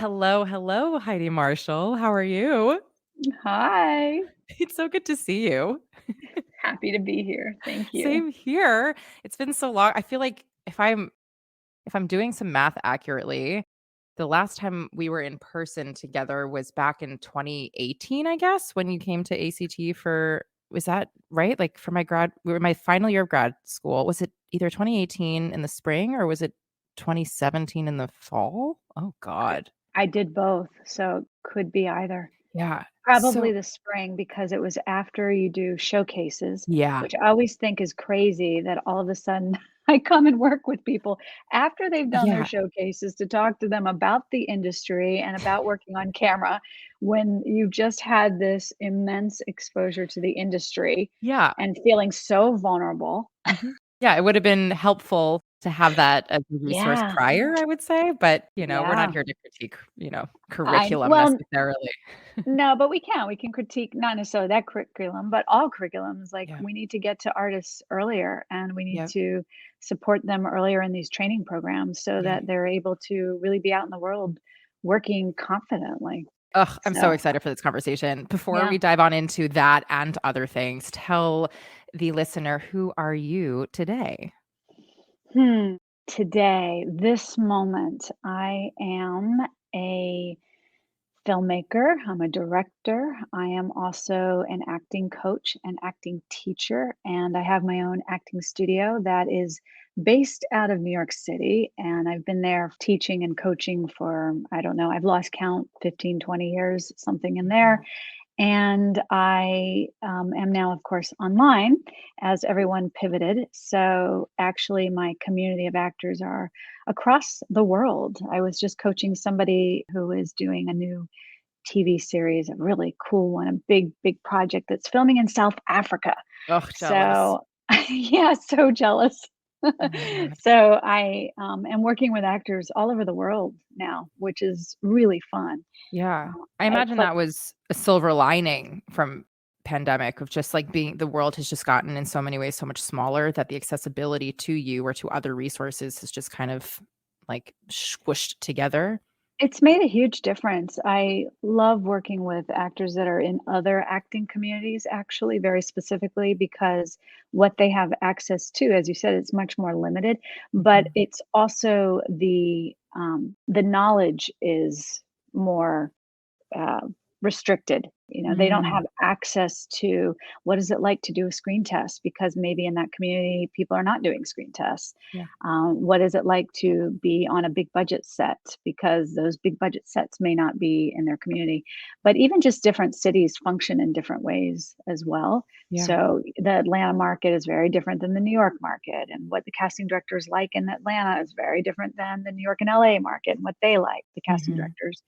Hello, hello, Heidi Marshall. How are you? Hi. It's so good to see you. Happy to be here. Thank you. Same here. It's been so long. I feel like if I'm doing some math accurately, the last time we were in person together was back in 2018, I guess, when you came to ACT for was that right? Like for we were my final year of grad school. Was it either 2018 in the spring or was it 2017 in the fall? Oh I God. I did both, so could be either. Yeah. Probably So the spring because it was after you do showcases, yeah. which I always think is crazy that all of a sudden I come and work with people after they've done their Yeah. showcases to talk to them about the industry and about working on camera when you just had this immense exposure to the industry Yeah. and feeling so vulnerable. Mhm. Yeah, it would have been helpful to have that as a resource Yeah, prior, I would say, but, we're not yeah. here to critique, I curriculum well, necessarily. no, but we can critique not necessarily that curriculum, but all curriculums. Like, Yeah. we need to get to artists earlier, and we need Yep. to support them earlier in these training programs so Yeah. that they're able to really be out in the world working confidently. Ugh, I'm so So, excited for this conversation. Before yeah. we dive on into that and other things, tell the listener, who are you today? Hmm. Today, this moment, I am a filmmaker, I'm a director. I am also an acting coach and acting teacher, and I have my own acting studio that is based out of New York City. And I've been there teaching and coaching for, I don't know, I've lost count, 15, 20 years, something in there. Mhm. And I am now, of course, online as everyone pivoted. So, actually, my community of actors are across the world. I was just coaching somebody who is doing a new TV series, a really cool one, a big, big project that's filming in South Africa. Ugh, jealous. So, yeah, so jealous. Oh my god. So I am working with actors all over the world now, which is really fun. Yeah. I It's imagine like that was a silver lining from pandemic of just, like, being the world has just gotten in so many ways so much smaller that the accessibility to you or to other resources has just kind of, like, squished together. it's made a huge difference. I love working with actors that are in other acting communities, actually, very specifically, because what they have access to, as you said, it's much more limited, but Mhm. it's also the knowledge is more uh, restricted. They don't Mm. have access to what is it like to do a screen test because maybe in that community people are not doing screen tests. Yeah. What is it like to be on a big budget set because those big budget sets may not be in their community? But even just different cities function in different ways as well. Yeah. So the Atlanta market is very different than the New York market, and what the casting directors like in Atlanta is very different than the New York and LA market and what they like, the casting Mhm. directors.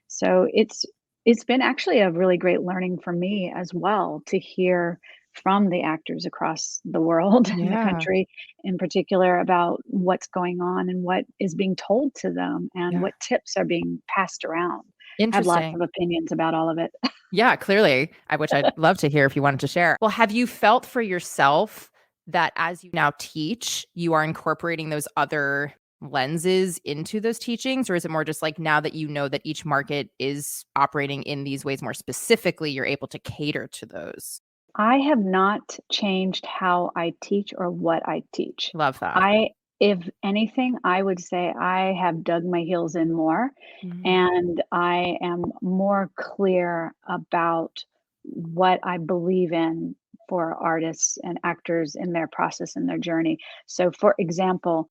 So it's been actually a really great learning for me as well to hear from the actors across the world and the Yeah. country in particular about what's going on and what is being told to them and Yeah. what tips are being passed around. I have lots Interesting. of opinions about all of it. Yeah, clearly, which I'd love to hear if you wanted to share. Well, have you felt for yourself that as you now teach, you are incorporating those other lenses into those teachings? Or is it more just like now that you know that each market is operating in these ways more specifically, you're able to cater to those? I have not changed how I teach or what I teach. Love that. I If anything, I would say I have dug my heels in more, Mhm. and I am more clear about what I believe in for artists and actors in their process and their journey. So, for example,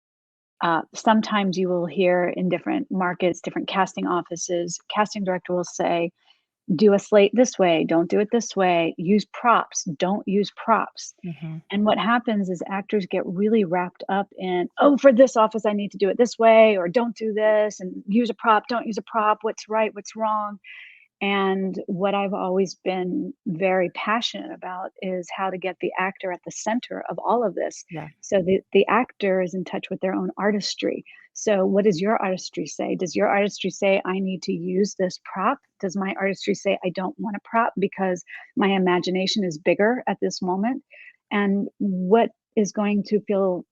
sometimes you will hear in different markets, different casting offices, casting director will say, do a slate this way, don't do it this way, use props, don't use props. Mhm. And what happens is actors get really wrapped up in, oh, for this office, I need to do it this way, or don't do this, and use a prop, don't use a prop, what's right, what's wrong. And what I've always been very passionate about is how to get the actor at the center of all of this. Yeah. So the actor is in touch with their own artistry. So, what does your artistry say? Does your artistry say, I need to use this prop? Does my artistry say, I don't want a prop because my imagination is bigger at this moment? And what is going to feel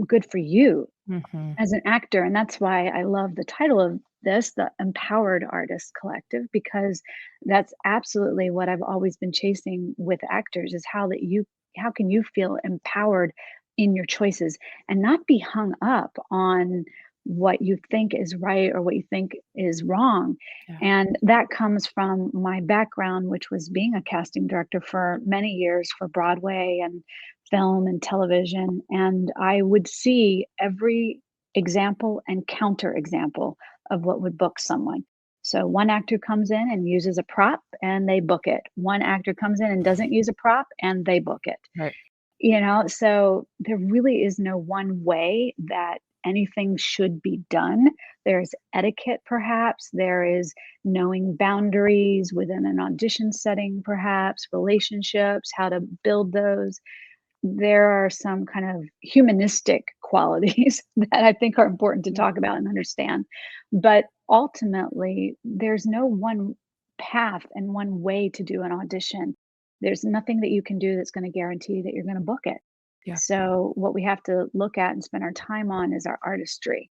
good for you Mhm. as an actor? And that's why I love the title of this, the Empowered Artists Collective, because that's absolutely what I've always been chasing with actors, is how can you feel empowered in your choices and not be hung up on what you think is right or what you think is wrong. Yeah. And that comes from my background, which was being a casting director for many years for Broadway and film and television. And I would see every example and counter example of what would book someone. So one actor comes in and uses a prop and they book it. One actor comes in and doesn't use a prop and they book it. Right. So there really is no one way that anything should be done. There's etiquette, perhaps. There is knowing boundaries within an audition setting, perhaps, relationships, how to build those. There are some kind of humanistic qualities that I think are important to Yeah. talk about and understand. But ultimately, there's no one path and one way to do an audition. There's nothing that you can do that's going to guarantee that you're going to book it. Yeah. So, what we have to look at and spend our time on is our artistry.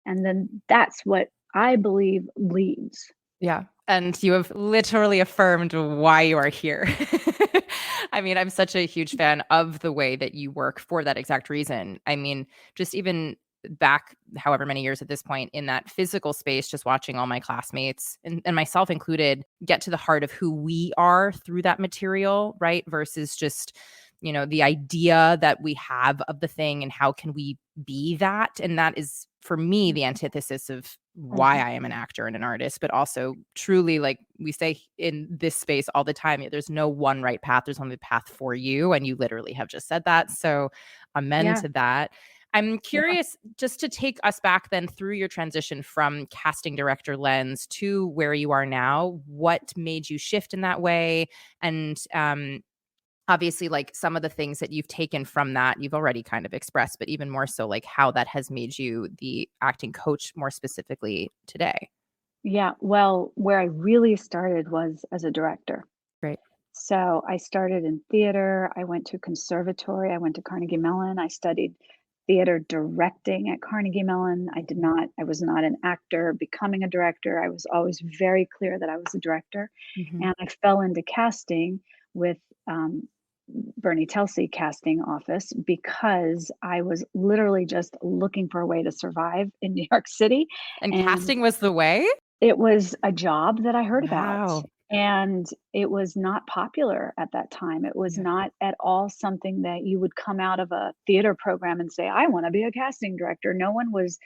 And then that's what I believe leads. Yeah. And you have literally affirmed why you are here. I mean, I'm such a huge fan of the way that you work for that exact reason. I mean, just even back however many years at this point in that physical space, just watching all my classmates and myself included get to the heart of who we are through that material, right? Versus just, the idea that we have of the thing and how can we be that. And that is, for me, the antithesis of why Mhm. I am an actor and an artist, but also truly, like we say in this space all the time, there's no one right path. There's only a path for you. And you literally have just said that. So amen Yeah, to that. I'm yeah. curious just to take us back then through your transition from casting director lens to where you are now. What made you shift in that way? And obviously, like some of the things that you've taken from that, you've already kind of expressed, but even more so, like how that has made you the acting coach more specifically today. Yeah. Well, where I really started was as a director. Great. So I started in theater. I went to conservatory. I went to Carnegie Mellon. I studied theater directing at Carnegie Mellon. I was not an actor becoming a director. I was always very clear that I was a director. Mhm. And I fell into casting with Bernie Telsey Casting Office because I was literally just looking for a way to survive in New York City. And And casting was the way? it was a job that I heard about, Wow. and it was not popular at that time. It was Yeah. not at all something that you would come out of a theater program and say, "I wanna be a casting director." No one was,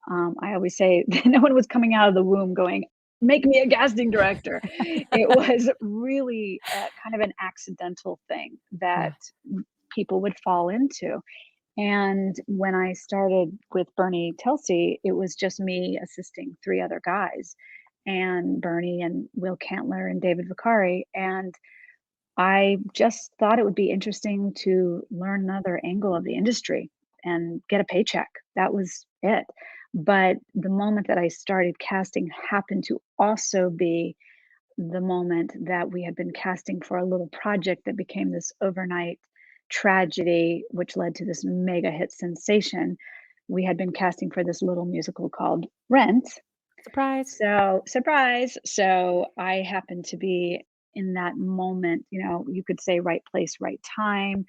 I always say, no one was coming out of the womb going, "Make me a casting director." It was really, kind of an accidental thing that Yeah. people would fall into. And when I started with Bernie Telsey, it was just me assisting 3 other guys, and Bernie and Will Cantler and David Vicari, and I just thought it would be interesting to learn another angle of the industry and get a paycheck. That was it. But the moment that I started casting happened to also be the moment that we had been casting for a little project that became this overnight tragedy, which led to this mega hit sensation. We had been casting for this little musical called Rent. Surprise. So, surprise. So, I happened to be in that moment, you could say right place, right time.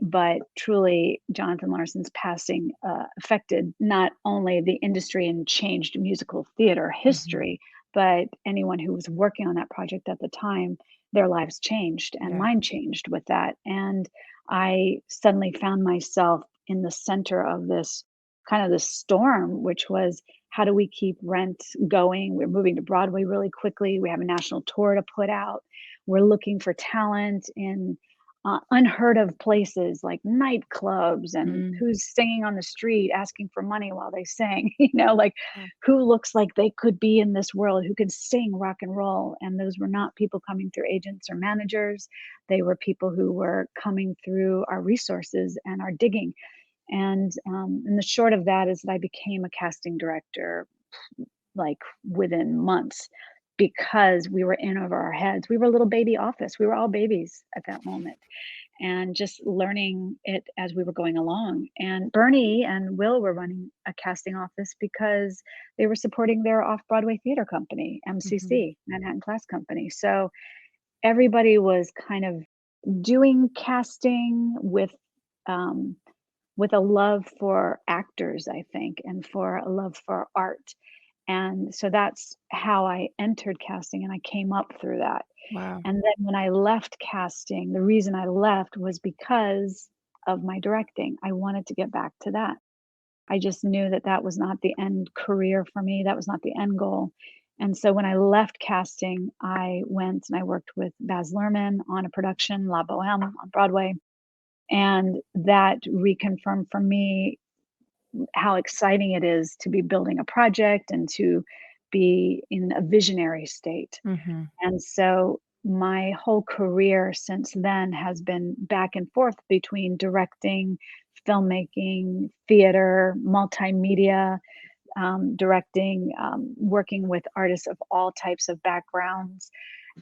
But truly, Jonathan Larson's passing affected not only the industry and changed musical theater Mhm. history, but anyone who was working on that project at the time, their lives changed and Yeah. mine changed with that. And I suddenly found myself in the center of this kind of this storm, which was, how do we keep Rent going? We're moving to Broadway really quickly. We have a national tour to put out. We're looking for talent in unheard of places like nightclubs, and Mm. who's singing on the street asking for money while they sing, like Yeah. who looks like they could be in this world, who could sing rock and roll. And those were not people coming through agents or managers. They were people who were coming through our resources and our digging. And the short of that is that I became a casting director like within months because we were in over our heads. We were a little baby office. We were all babies at that moment. and just learning it as we were going along. And Bernie and Will were running a casting office because they were supporting their off-Broadway theater company, Mhm. MCC, Manhattan Class Company. So everybody was kind of doing casting um, with a love for actors, I think, and for a love for art. And so that's how I entered casting, and I came up through that. Wow. And then when I left casting, the reason I left was because of my directing. I wanted to get back to that. I just knew that that was not the end career for me. That was not the end goal. And so when I left casting, I went and I worked with Baz Luhrmann on a production, La Boheme on Broadway. And that reconfirmed for me how exciting it is to be building a project and to be in a visionary state. Mhm. And so my whole career since then has been back and forth between directing, filmmaking, theater, multimedia, directing, working with artists of all types of backgrounds,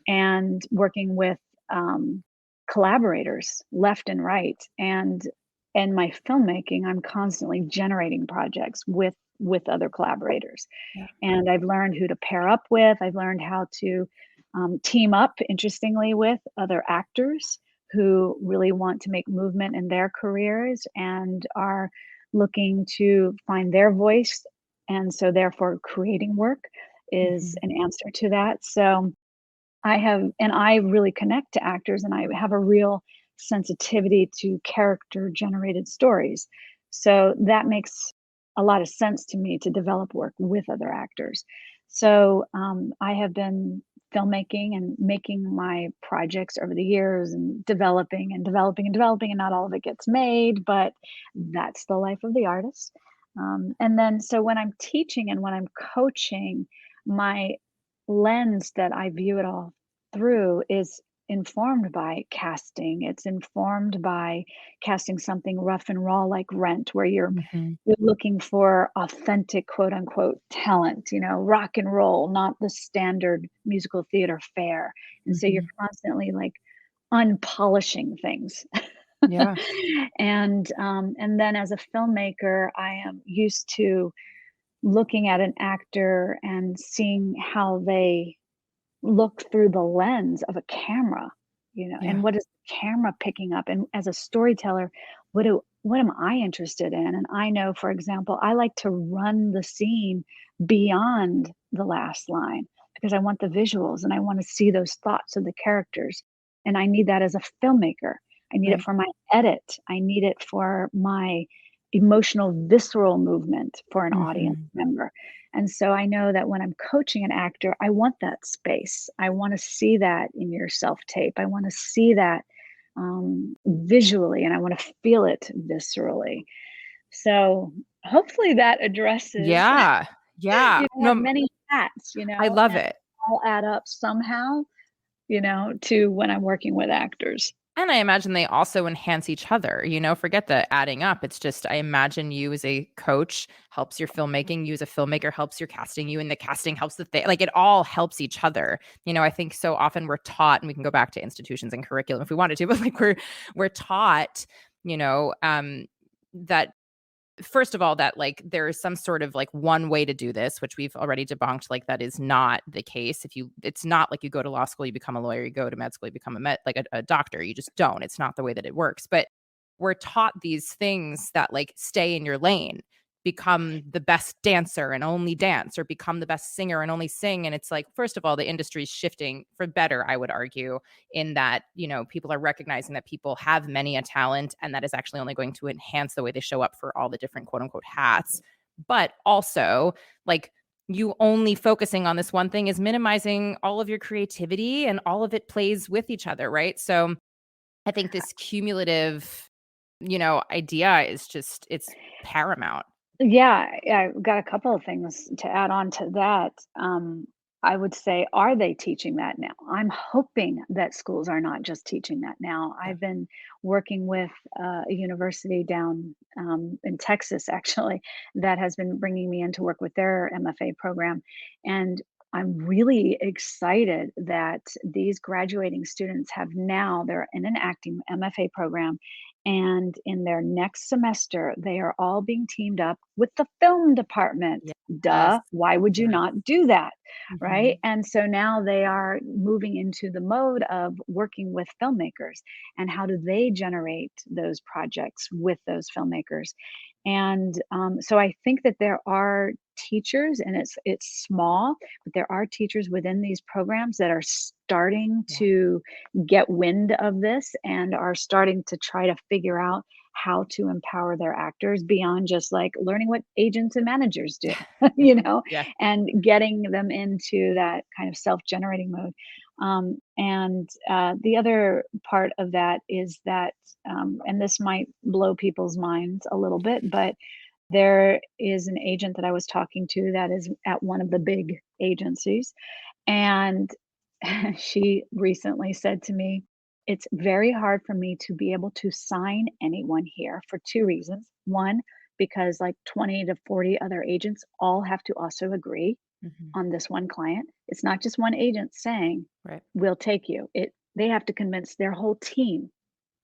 and working with um, collaborators left and right. And my filmmaking, I'm constantly generating projects with other collaborators, Yeah. and I've learned who to pair up with. I've learned how to team up, interestingly, with other actors who really want to make movement in their careers and are looking to find their voice. And so, therefore, creating work is Mhm. an answer to that. So, I really connect to actors, and I have a real sensitivity to character generated stories. So that makes a lot of sense to me to develop work with other actors. So I have been filmmaking and making my projects over the years, and developing and developing and developing, and not all of it gets made, but that's the life of the artist. And then, so when I'm teaching and when I'm coaching, my lens that I view it all through is informed by casting. It's informed by casting something rough and raw like Rent, where Mhm. you're looking for authentic, quote unquote, talent, rock and roll, not the standard musical theater fare. And so you're Mhm. constantly like unpolishing things. Yeah. And then as a filmmaker, I am used to looking at an actor and seeing how they look through the lens of a camera, and Yeah. what is the camera picking up? And as a storyteller, what am I interested in? And I know, for example, I like to run the scene beyond the last line because I want the visuals and I want to see those thoughts of the characters. And I need that as a filmmaker. I need it Right. for my edit. I need it for my emotional, visceral movement for an audience Mhm. member. And so I know that when I'm coaching an actor, I want that space. I want to see that in your self tape. I want to see that visually, and I want to feel it viscerally. So hopefully that addresses, Yeah. Yeah. I have No, many hats, I love and it. all add up somehow, to when I'm working with actors. And I imagine they also enhance each other, forget the adding up. It's just, I imagine you as a coach helps your filmmaking, you as a filmmaker helps your casting, you and the casting helps like it all helps each other. I think so often we're taught, and we can go back to institutions and curriculum if we wanted to, but like we're taught, that first of all, that like there is some sort of like one way to do this, which we've already debunked. Like that is not the case. It's not like you go to law school, you become a lawyer, you go to med school, you become a doctor. You just don't. It's not the way that it works. But we're taught these things that like stay in your lane, become the best dancer and only dance, or become the best singer and only sing. And it's like, first of all, the industry is shifting for better, I would argue, in that, people are recognizing that people have many a talent, and that is actually only going to enhance the way they show up for all the different quote unquote hats. But also, like, you only focusing on this one thing is minimizing all of your creativity, and all of it plays with each other, right? So I think this cumulative, idea is just, it's paramount. Yeah, I've got a couple of things to add on to that. I would say, are they teaching that now? I'm hoping that schools are not just teaching that now. Yeah. I've been working with a university down in Texas, actually, that has been bringing me in to work with their MFA program. And I'm really excited that these graduating students they're in an acting MFA program. And in their next semester, they are all being teamed up with the film department. Yes. Duh. Why would you Yeah. not do that? Right. Mhm. And so now they are moving into the mode of working with filmmakers and how do they generate those projects with those filmmakers. And so I think that there are teachers, and it's small, but there are teachers within these programs that are starting Yeah. to get wind of this and are starting to try to figure out how to empower their actors beyond just like learning what agents and managers do, you know, Yeah. and getting them into that kind of self-generating mode. And the other part of that is that, and this might blow people's minds a little bit, but there is an agent that I was talking to that is at one of the big agencies. And she recently said to me, it's very hard for me to be able to sign anyone here for two reasons. One, because like 20 to 40 other agents all have to also agree Mhm. on this one client. It's not just one agent saying, Right. we'll take you. They have to convince their whole team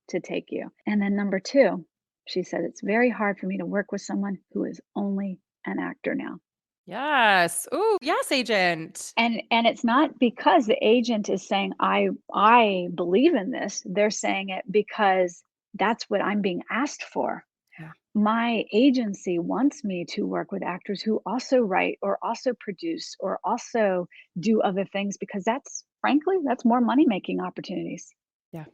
to take you. And then number two, she said, it's very hard for me to work with someone who is only an actor now. Yes. Ooh, yes, agent. And it's not because the agent is saying, I believe in this. They're saying it because that's what I'm being asked for. Yeah. My agency wants me to work with actors who also write or also produce or also do other things because that's frankly, that's more money making opportunities, Yeah.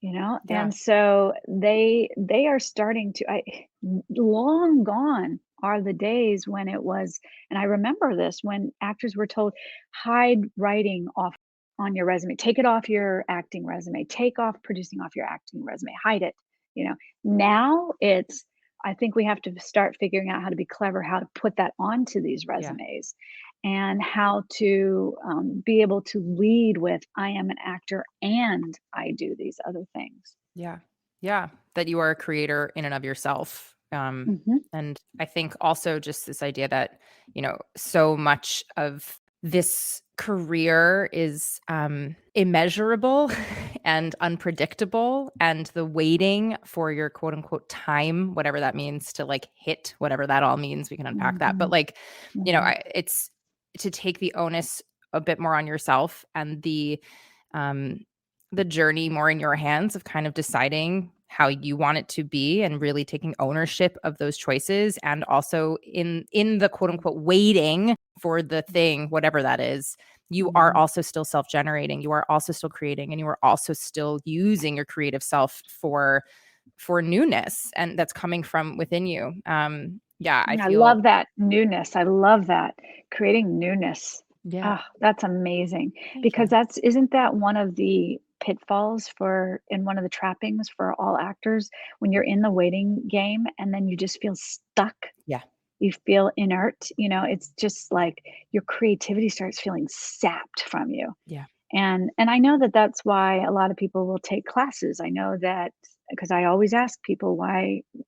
you know? Yeah. And so they are starting to long gone are the days when it was, and I remember this when actors were told, hide writing off on your resume, take it off your acting resume, take off producing off your acting resume, hide it, you know. Now it's, I think we have to start figuring out how to be clever, how to put that onto these Yeah. resumes, and how to be able to lead with, I am an actor and I do these other things. Yeah. Yeah. That you are a creator in and of yourself. Hmm. And I think also just this idea that, so much of this career is immeasurable and unpredictable. And the waiting for your quote unquote time, whatever that means, to like hit whatever that all means, we can unpack that. But Hmm. like, Hmm. it's to take the onus a bit more on yourself and um, the journey more in your hands of kind of deciding how you want it to be and really taking ownership of those choices, and also in the quote unquote waiting for the thing, whatever that is, you are Hmm. also still self-generating, you are also still creating, and you are also still using your creative self for newness, and that's coming from within you. Yeah, I I feel. love that newness. I love that. Creating newness. Yeah. Ah, that's amazing. Thank Because you. isn't that one of the pitfalls for, and one of the trappings for all actors when you're in the waiting game and then you just feel stuck, Yeah. you feel inert, it's just like your creativity starts feeling sapped from you. Yeah. And I know that that's why a lot of people will take classes. I know that because I always ask people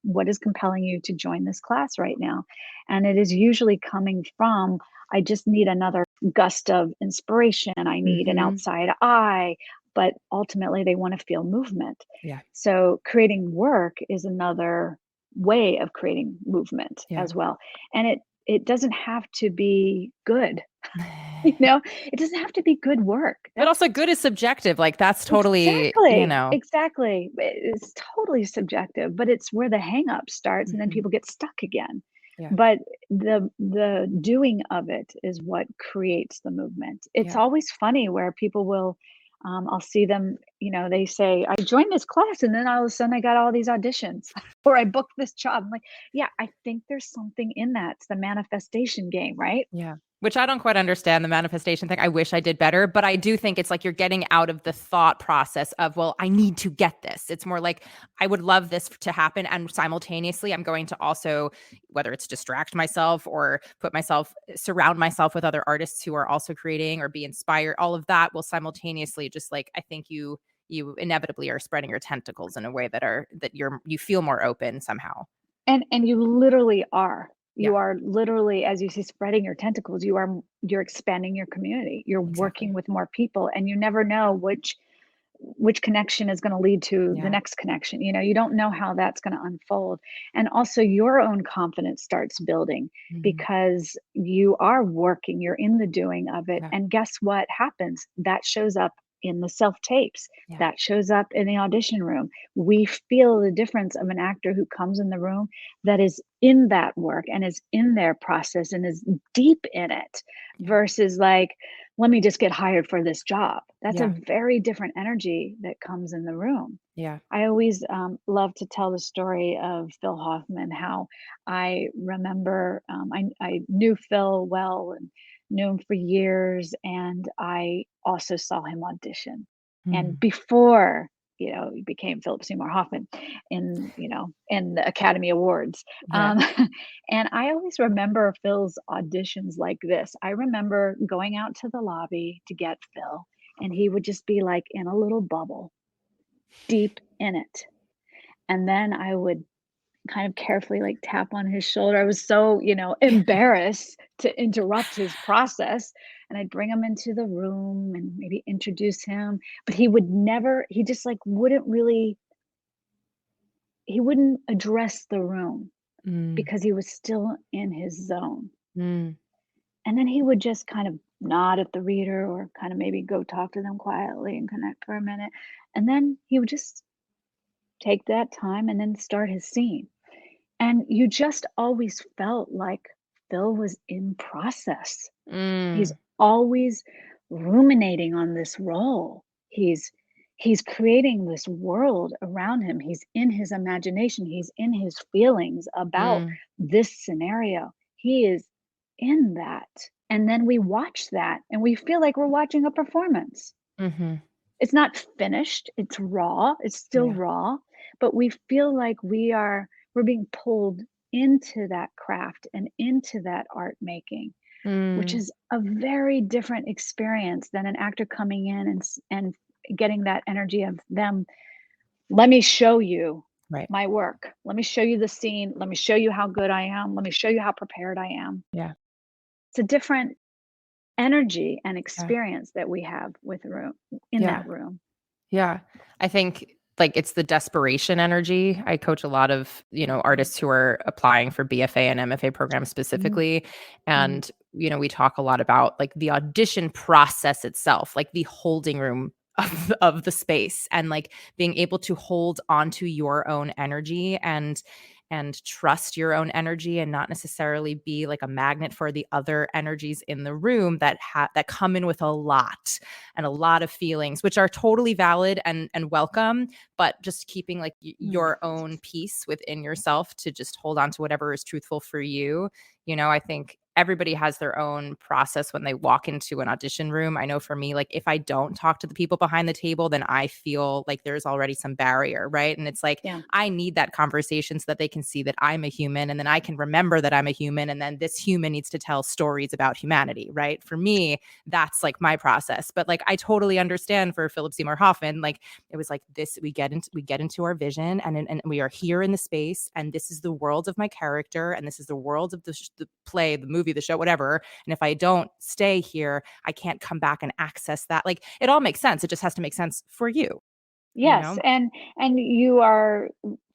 what is compelling you to join this class right now? And it is usually coming from, I just need another gust of inspiration. I need an Mhm. outside eye, but ultimately they want to feel movement. Yeah. So creating work is another way of creating movement Yeah. as well. And it doesn't have to be good. You know, it doesn't have to be good work. But That's also good is subjective, like, that's totally, exactly. It's totally subjective, but it's where the hang up starts and then Mhm. people get stuck again. Yeah. But the doing of it is what creates the movement. It's Yeah. always funny where people will, I'll see them, they say, I joined this class and then all of a sudden I got all these auditions or I booked this job. I'm like, yeah, I think there's something in that. It's the manifestation game, right? Yeah. Which I don't quite understand, the manifestation thing. I wish I did better, but I do think it's like you're getting out of the thought process of, well, I need to get this. It's more like, I would love this to happen. And simultaneously, I'm going to also, whether it's distract myself or surround myself with other artists who are also creating or be inspired, all of that will simultaneously just like, I think you inevitably are spreading your tentacles in a way that you feel more open somehow. And you literally are. Yeah. You are literally, as you say, spreading your tentacles. You're expanding your community. You're working Exactly. with more people, and you never know which connection is going to lead to the Yeah. next connection. You don't know how that's going to unfold. And also your own confidence starts building Mhm. because you are working, you're in the doing of it. Yeah. And guess what happens? That shows up in the self tapes, Yeah. that shows up in the audition room. We feel the difference of an actor who comes in the room that is in that work and is in their process and is deep in it Yeah. versus like, let me just get hired for this job. That's a Yeah. very different energy that comes in the room. Yeah. I always love to tell the story of Phil Hoffman, how I remember I knew Phil well and knew him for years, and I also saw him audition. And Mm. before, he became Philip Seymour Hoffman in the Academy Awards. Yeah. Um, and I always remember Phil's auditions like this. I remember going out to the lobby to get Phil, and he would just be like in a little bubble deep in it. And then I would kind of carefully like tap on his shoulder. I was so, embarrassed to interrupt his process. And I'd bring him into the room and maybe introduce him. But he would never, he just like he wouldn't address the room Mm. because he was still in his zone. Mm. And then he would just kind of nod at the reader or kind of maybe go talk to them quietly and connect for a minute. And then he would just take that time and then start his scene. And you just always felt like Phil was in process. He's Mm. always ruminating on this role. He's creating this world around him. He's in his imagination. He's in his feelings about Mm. this scenario. He is in that. And then we watch that and we feel like we're watching a performance. Mhm. It's not finished, it's raw, it's still Yeah. raw, but we feel like we're being pulled into that craft and into that art making, which Mm. is a very different experience than an actor coming in and getting that energy of them, "Let me show you Right. my work. Let me show you the scene. Let me show you how good I am. Let me show you how prepared I am." Yeah. It's a different energy and Yeah. experience that we have with room in Yeah. that room. Yeah. I think, like, it's the desperation energy. I coach a lot of, Mhm. artists who are applying for BFA and MFA programs Mhm. specifically, Mhm. and, we talk a lot about, like, the audition process itself, like, the holding room of the space, and, like, being able to hold onto your own energy and trust your own energy and not necessarily be like a magnet for the other energies in the room that come in with a lot and a lot of feelings, which are totally valid and welcome, but just keeping like Mm. your own peace within yourself to just hold on to whatever is truthful for you. I think everybody has their own process when they walk into an audition room. I know for me, like if I don't talk to the people behind the table, then I feel like there's already some barrier, right? And it's like Yeah. I need that conversation so that they can see that I'm a human, and then I can remember that I'm a human, and then this human needs to tell stories about humanity, right? For me, that's like my process. But like I totally understand for Philip Seymour Hoffman, like it was like this: we get into our vision, and we are here in the space, and this is the world of my character, and this is the world of the play, the movie, the show, whatever. And if I don't stay here, I can't come back and access that. Like it all makes sense. It just has to make sense for you, you Yes, know? and you are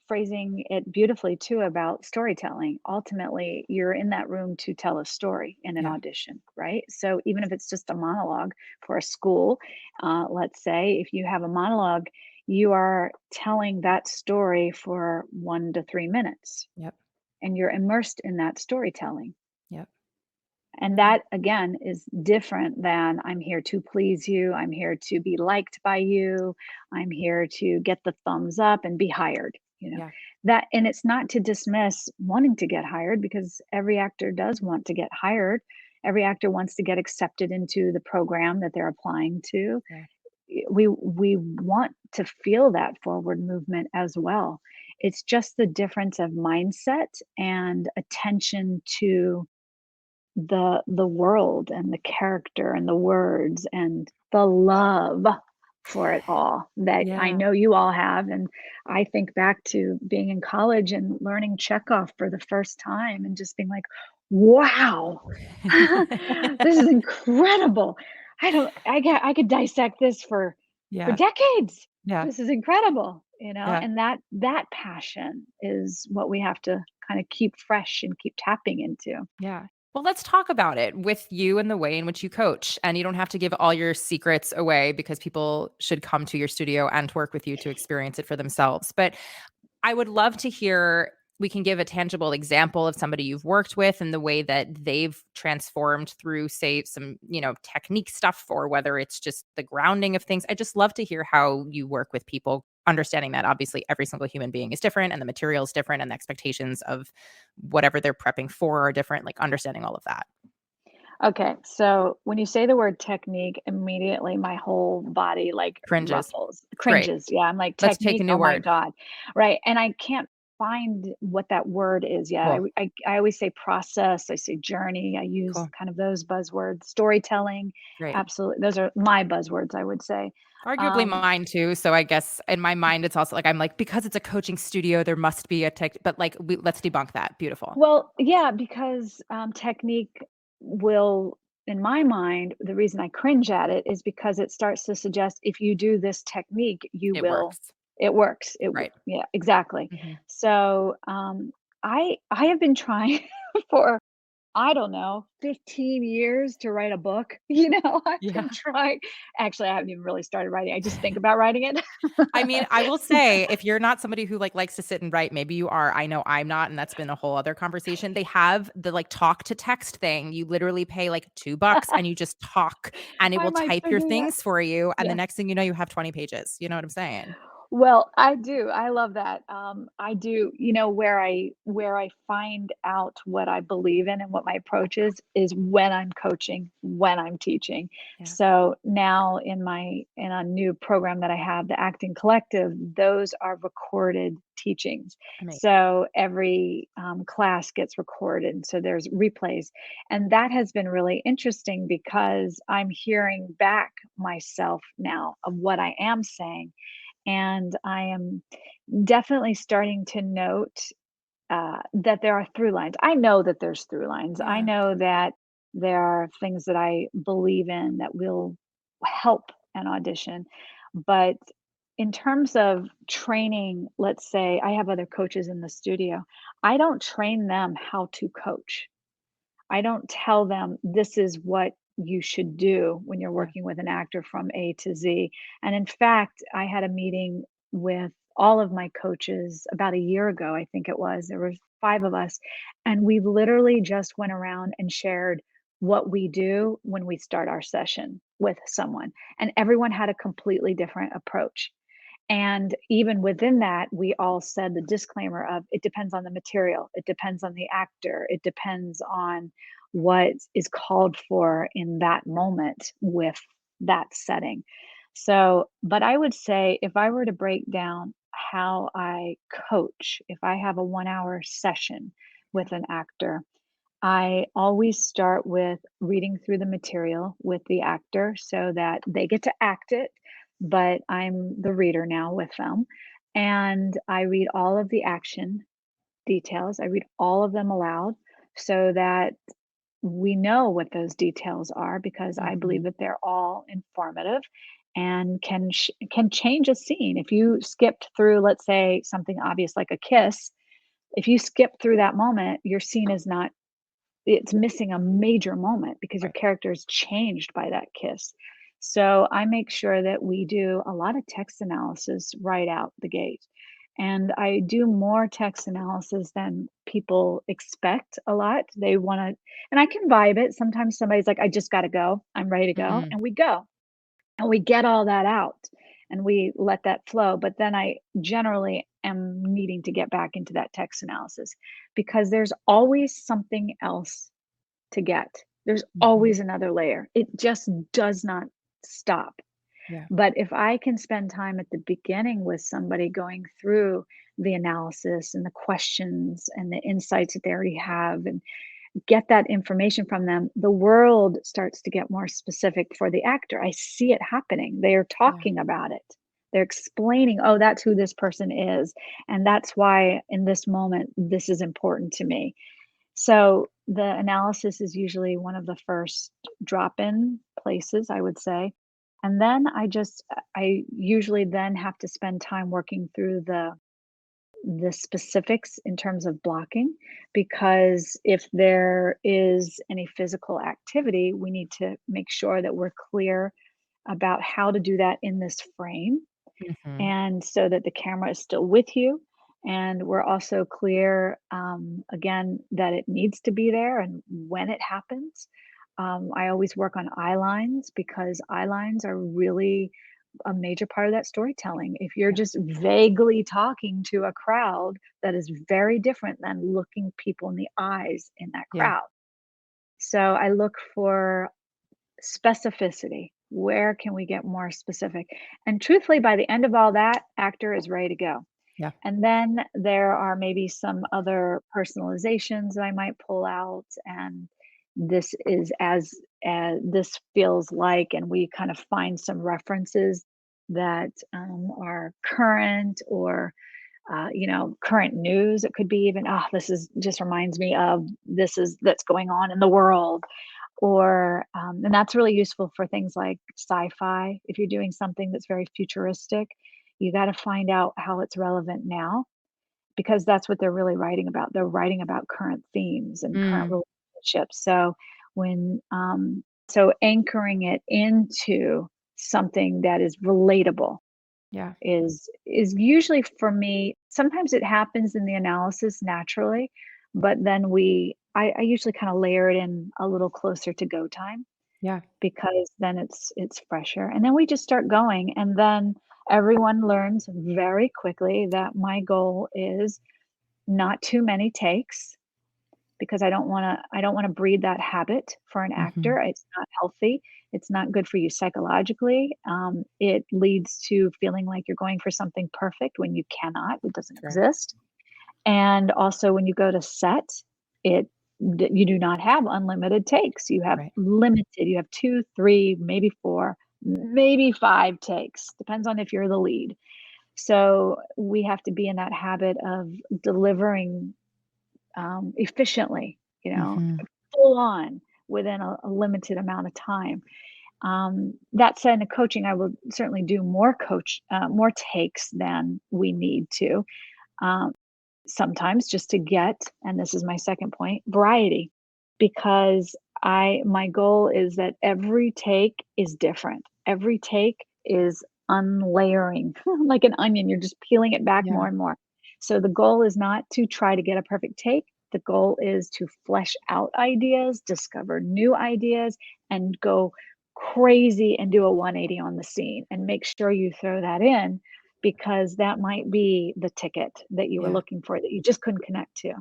phrasing it beautifully too about storytelling. Ultimately, you're in that room to tell a story in an Yeah. audition, right? So even if it's just a monologue for a school, let's say if you have a monologue, you are telling that story for 1 to 3 minutes, Yep. and you're immersed in that storytelling. Yep. And Yeah. that again is different than I'm here to please you. I'm here to be liked by you. I'm here to get the thumbs up and be hired. Yeah. That, and it's not to dismiss wanting to get hired because every actor does want to get hired. Every actor wants to get accepted into the program that they're applying to. Yeah. We want to feel that forward movement as well. It's just the difference of mindset and attention to the world and the character and the words and the love for it all that I Yeah. know you all have. And I think back to being in college and learning Chekhov for the first time and just being like, wow, this is incredible. I could dissect this for Yeah. decades. Yeah. This is incredible, Yeah. and that passion is what we have to kind of keep fresh and keep tapping into. Yeah. Well, let's talk about it with you and the way in which you coach. And you don't have to give all your secrets away because people should come to your studio and work with you to experience it for themselves. But I would love to hear, we can give a tangible example of somebody you've worked with and the way that they've transformed through, say, some, technique stuff, or whether it's just the grounding of things. I just love to hear how you work with people, understanding that obviously every single human being is different and the material is different and the expectations of whatever they're prepping for are different, like understanding all of that. Okay, so when you say the word technique, immediately my whole body like Cringes. ruffles, Great. cringes. Yeah, I'm like, Let's take technique, a new oh my word. God. Right. And I can't find what that word is yet. Cool. I always say process, I say journey, I use Cool. kind of those buzzwords, storytelling. Great. Absolutely. Those are my buzzwords, I would say. Arguably Um, mine too. So I guess in my mind, it's also like, I'm like, because it's a coaching studio, there must be a tech, but like, let's debunk that. Beautiful. Well, yeah, because, technique will in my mind, the reason I cringe at it is because it starts to suggest if you do this technique, you It will works. it works. Right. Yeah, exactly. Mhm. So, I have been trying for I don't know, 15 years to write a book. I've Yeah. been trying. Actually, I haven't even really started writing. I just think about writing it. I mean, I will say, if you're not somebody who like likes to sit and write, maybe you are. I know I'm not, and that's been a whole other conversation. They have the like talk to text thing. You literally pay like $2 and you just talk and it I will might type start your doing that. things for you. And the Yeah. next thing you know, you have 20 pages. You know what I'm saying? Well, I do. I love that. I do. Where I find out what I believe in and what my approach is when I'm coaching, when I'm teaching. Yeah. So now in a new program that I have, the Acting Collective, those are recorded teachings. Amazing. So every class gets recorded. So there's replays, and that has been really interesting because I'm hearing back myself now of what I am saying, and I am definitely starting to note that there are through lines. I know that there's through lines. I Yeah. know that there are things that I believe in that will help an audition. But in terms of training, let's say I have other coaches in the studio, I don't train them how to coach. I don't tell them this is what you should do when you're Yeah. working with an actor from A to Z. And in fact, I had a meeting with all of my coaches about a year ago, I think it was. There were 5 of us, and we literally just went around and shared what we do when we start our session with someone, and everyone had a completely different approach. And even within that, we all said the disclaimer of it depends on the material, it depends on the actor, it depends on what is called for in that moment with that setting. So, but I would say if I were to break down how I coach, if I have a 1 hour session Yeah. with an actor, I always start with reading through the material with the actor so that they get to act it, but I'm the reader now with them. And I read all of the action details. I read all of them aloud so that we know what those details are because I Mhm. believe that they're all informative and can change a scene. If you skipped through, let's say, something obvious like a kiss, if you skip through that moment, your scene is not it's missing a major moment because your Right. character is changed by that kiss. So I make sure that we do a lot of text analysis right out the gate. And I do more text analysis than people expect a lot. They want to, and I can vibe it. Sometimes somebody's like, I just got to go. I'm ready to go. Mhm. And we go and we get all that out and we let that flow. But then I generally am needing to get back into that text analysis because there's always something else to get. There's Mhm. always another layer. It just does not stop. Yeah. But if I can spend time at the beginning with somebody going through the analysis and the questions and the insights that they already have, get that information from them, the world starts to get more specific for the actor. I see it happening. They are Yeah. talking about it. They're explaining, oh, that's who this person is. And that's why in this moment, this is important to me. So the analysis is usually one of the first drop in places, I would say. And then I usually then have to spend time working through the specifics in terms of blocking, because if there is any physical activity, we need to make sure that we're clear about how to do that in this frame, Mhm. and so that the camera is still with you. And we're also clear, again, that it needs to be there and when it happens. I always work on eye lines because eye lines are really a major part of that storytelling. If you're Yeah. just vaguely talking to a crowd, that is very different than looking people in the eyes in that Yeah. crowd. So I look for specificity. Where can we get more specific? And truthfully, by the end of all that, actor is ready to go. Yeah. And then there are maybe some other personalizations that I might pull out, and this is as this feels like, and we kind of find some references that are current, or current news. It could be even, oh, this is just reminds me of this is that's going on in the world, or and that's really useful for things like sci-fi. If you're doing something that's very futuristic, you got to find out how it's relevant now, because that's what they're really writing about. They're writing about current themes and current Mm. relationships. So when so anchoring it into something that is relatable Yeah. is usually, for me, sometimes it happens in the analysis naturally, but then I usually kind of layer it in a little closer to go time, Yeah. because then it's fresher. And then we just start going, and then everyone learns very quickly that my goal is not too many takes, because I don't wanna breed that habit for an Mhm. actor. It's not healthy. It's not good for you psychologically. It leads to feeling like you're going for something perfect when you cannot. It doesn't Sure. exist. And also when you go to set, it you do not have unlimited takes. You have Right. limited. You have 2, 3, maybe 4, maybe 5 takes. Depends on if you're the lead. So we have to be in that habit of delivering efficiently, Mhm. full on within a limited amount of time. That said, in the coaching, I will certainly do more takes than we need to. Um, Sometimes just to get, and this is my second point, variety, because my goal is that every take is different. Every take is unlayering like an onion. You're just peeling it back more Yeah. and more. So the goal is not to try to get a perfect take. The goal is to flesh out ideas, discover new ideas, and go crazy and do a 180 on the scene, and make sure you throw that in, because that might be the ticket that you were Yeah. looking for that you just couldn't connect to.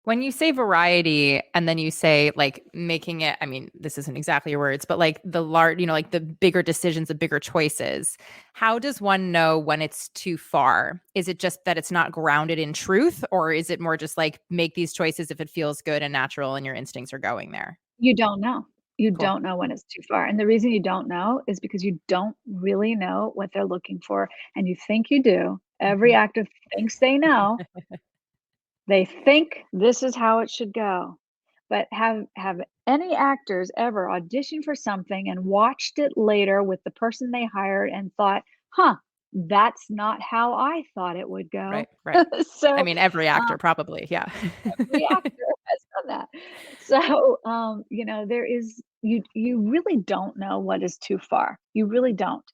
When you say variety and then you say like making it, I mean, this isn't exactly your words, but like the large, like the bigger decisions, the bigger choices, how does one know when it's too far? Is it just that it's not grounded in truth, or is it more just like make these choices if it feels good and natural and your instincts are going there? You don't know. You Cool. don't know when it's too far. And the reason you don't know is because you don't really know what they're looking for. And you think you do. Every Mhm. actor thinks they know. They think this is how it should go. But have any actors ever auditioned for something and watched it later with the person they hired and thought, "Huh, that's not how I thought it would go." Right, right. I So, mean, every um actor probably, yeah. every actor has done that. So, there is you really don't know what is too far. You really don't.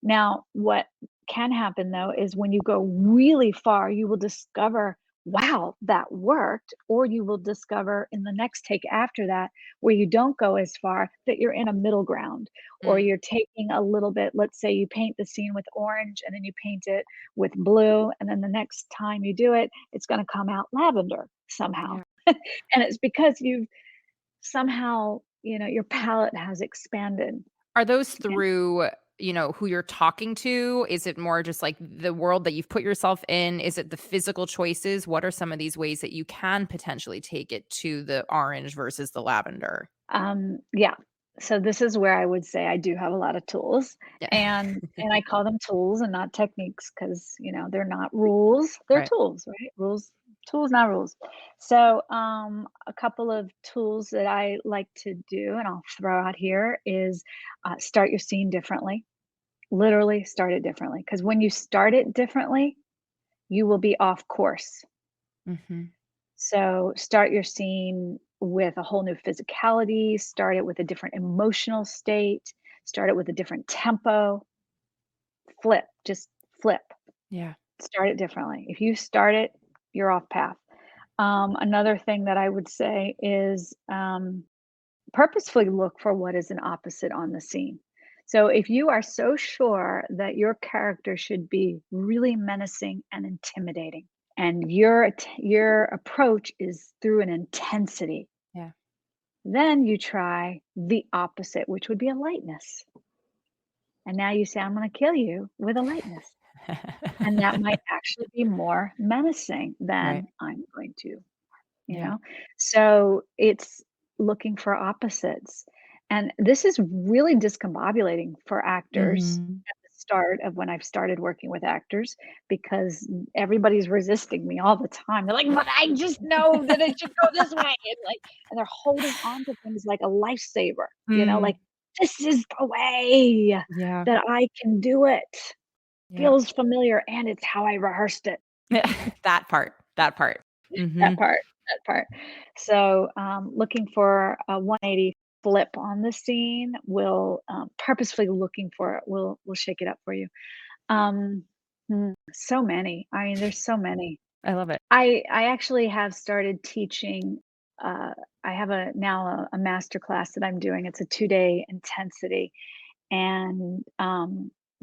Now, what can happen though is when you go really far, you will discover, wow, that worked, or you will discover in the next take after that, where you don't go as far, that you're in a middle ground, or Mm, you're taking a little bit, let's say you paint the scene with orange and then you paint it with blue, and then the next time you do it, it's going to come out lavender somehow. yeah. And it's because you've somehow, your palette has expanded. Are those And through who you're talking to? Is it more just like the world that you've put yourself in? Is it the physical choices? What are some of these ways that you can potentially take it to the orange versus the lavender? Yeah. So this is where I would say I do have a lot of tools, Yeah. and I call them tools and not techniques because they're not rules. They're Right. tools, right? Tools, not rules. So a couple of tools that I like to do, and I'll throw out here is start your scene differently. Literally start it differently because when you start it differently, you will be off course. Mhm. So start your scene with a whole new physicality, start it with a different emotional state, start it with a different tempo, just flip, Yeah. start it differently. If you start it, you're off path. Another thing that I would say is purposefully look for what is an opposite on the scene. So if you are so sure that your character should be really menacing and intimidating, and your approach is through an intensity, Yeah. then you try the opposite, which would be a lightness. And now you say, I'm going to kill you with a lightness. And that might actually be more menacing Right. than I'm going to, you Yeah. know? So it's looking for opposites. And this is really discombobulating for actors Mhm. at the start of when I've started working with actors because everybody's resisting me all the time. They're like, but I just know that it should go this way. And they're holding on to things like a lifesaver, like Mm. this is the way Yeah. that I can do it. Yeah. Feels familiar and it's how I rehearsed it. That part. That part. That Mhm. part, that part. So, looking for a 180 flip on the scene will, purposefully looking for it will shake it up for you. Um, so many. I mean, there's so many. I love it. I actually have started teaching, uh, I have a master class that I'm doing. It's a 2-day intensity and,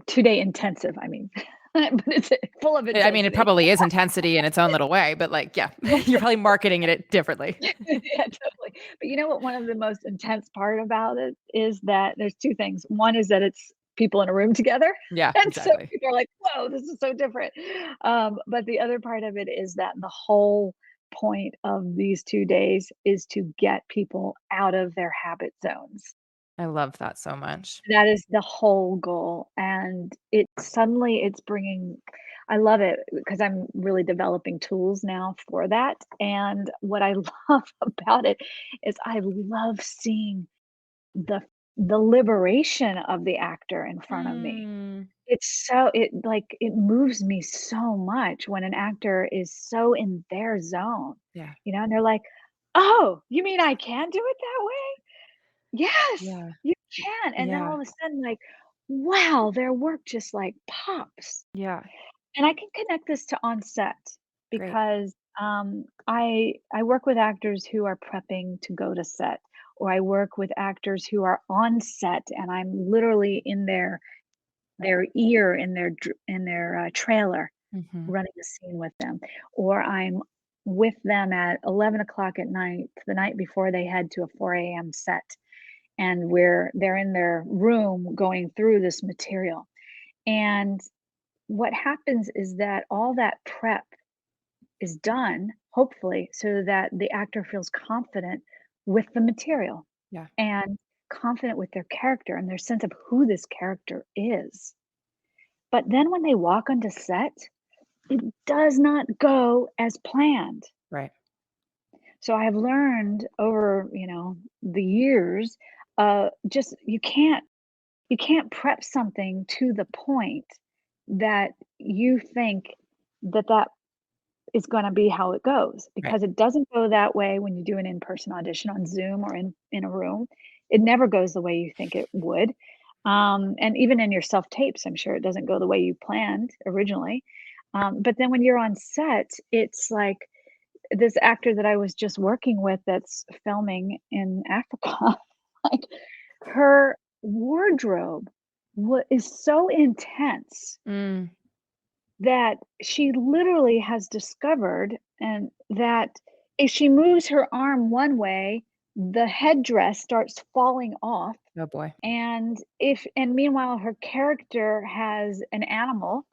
2-day intensive, I mean, but it's full of I mean, it intensity. probably is intensity in its own little way, but, like, yeah, you're probably marketing it differently. Yeah, totally. But you know what one of the most intense part about it is that there's 2 things. One is that it's people in a room together, Yeah, and so exactly. people are like, "Whoa, this is so different." But the other part of it is that the whole point of these 2 days is to get people out of their habit zones. I love that so much. That is the whole goal, and it's bringing I love it because I'm really developing tools now for that, and what I love about it is I love seeing the the liberation of the actor in front of me. Mm. It moves me so much when an actor is so in their zone, Yeah. and they're like, "Oh, you mean I can do it that way?" Yes, Yeah. you can, and then all Yeah. of a sudden, like, wow, their work just, like, pops, Yeah. and I can connect this to on set Great. because, I work with actors who are prepping to go to set, or I work with actors who are on set, and I'm literally in their ear, in their, trailer, Mhm. running a scene with them, or I'm with them at 11 o'clock at night, the night before they head to a 4 a.m. set and where they're in their room going through this material. And what happens is that all that prep is done, hopefully, so that the actor feels confident with the material Yeah. and confident with their character and their sense of who this character is. But then when they walk onto set, it does not go as planned. Right. So I've learned over, the years, just you can't prep something to the point that you think that that is gonna be how it goes, Right. because it doesn't go that way when you do an in-person audition on Zoom or in a room. It never goes the way you think it would. And even in your self-tapes, I'm sure it doesn't go the way you planned originally. But then when you're on set, it's like this actor that I was just working with that's filming in Africa, like, her wardrobe is so intense Mm. that she literally has discovered and that if she moves her arm one way, the headdress starts falling off, Oh boy. and meanwhile her character has an animal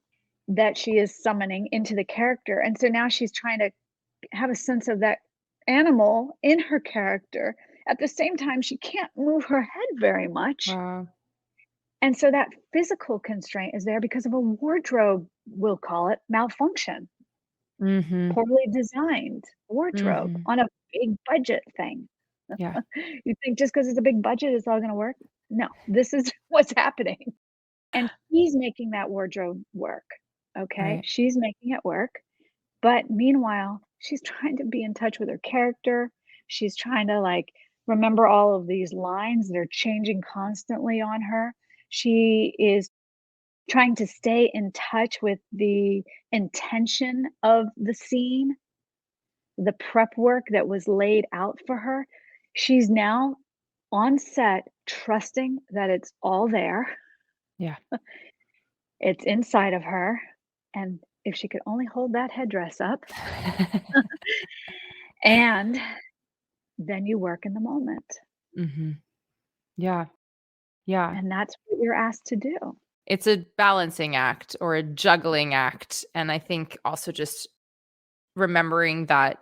that she is summoning into the character, and so now she's trying to have a sense of that animal in her character. At the same time, she can't move her head very much, Wow. and so that physical constraint is there because of a wardrobe, we'll call it, malfunction. Mhm. Poorly designed wardrobe Mhm. on a big budget thing. Yeah. You think just because it's a big budget, it's all gonna work? No, this is what's happening, and she's making that wardrobe work, okay? Right. She's making it work, but meanwhile, she's trying to be in touch with her character. She's trying to, like, remember all of these lines that are changing constantly on her. She is trying to stay in touch with the intention of the scene, the prep work that was laid out for her. She's now on set trusting that it's all there, Yeah. it's inside of her, and if she could only hold that headdress up, and then you work in the moment, Mhm. Yeah. Yeah. and that's what you're asked to do. It's a balancing act or a juggling act, and I think also just remembering that,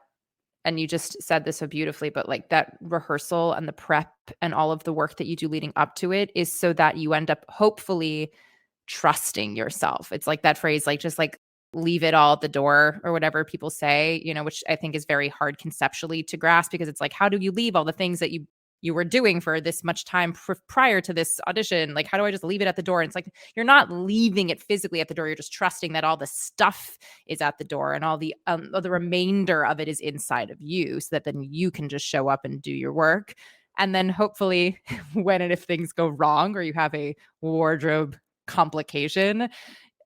and you just said this so beautifully, but, like, that rehearsal and the prep and all of the work that you do leading up to it is so that you end up hopefully trusting yourself. It's like that phrase, like, just, like, leave it all at the door or whatever people say, which I think is very hard conceptually to grasp because it's like, how do you leave all the things that you were doing for this much time prior to this audition? Like, how do I just leave it at the door? And it's like, you're not leaving it physically at the door. You're just trusting that all the stuff is at the door and all the remainder of it is inside of you so that then you can just show up and do your work. And then hopefully when and if things go wrong or you have a wardrobe complication,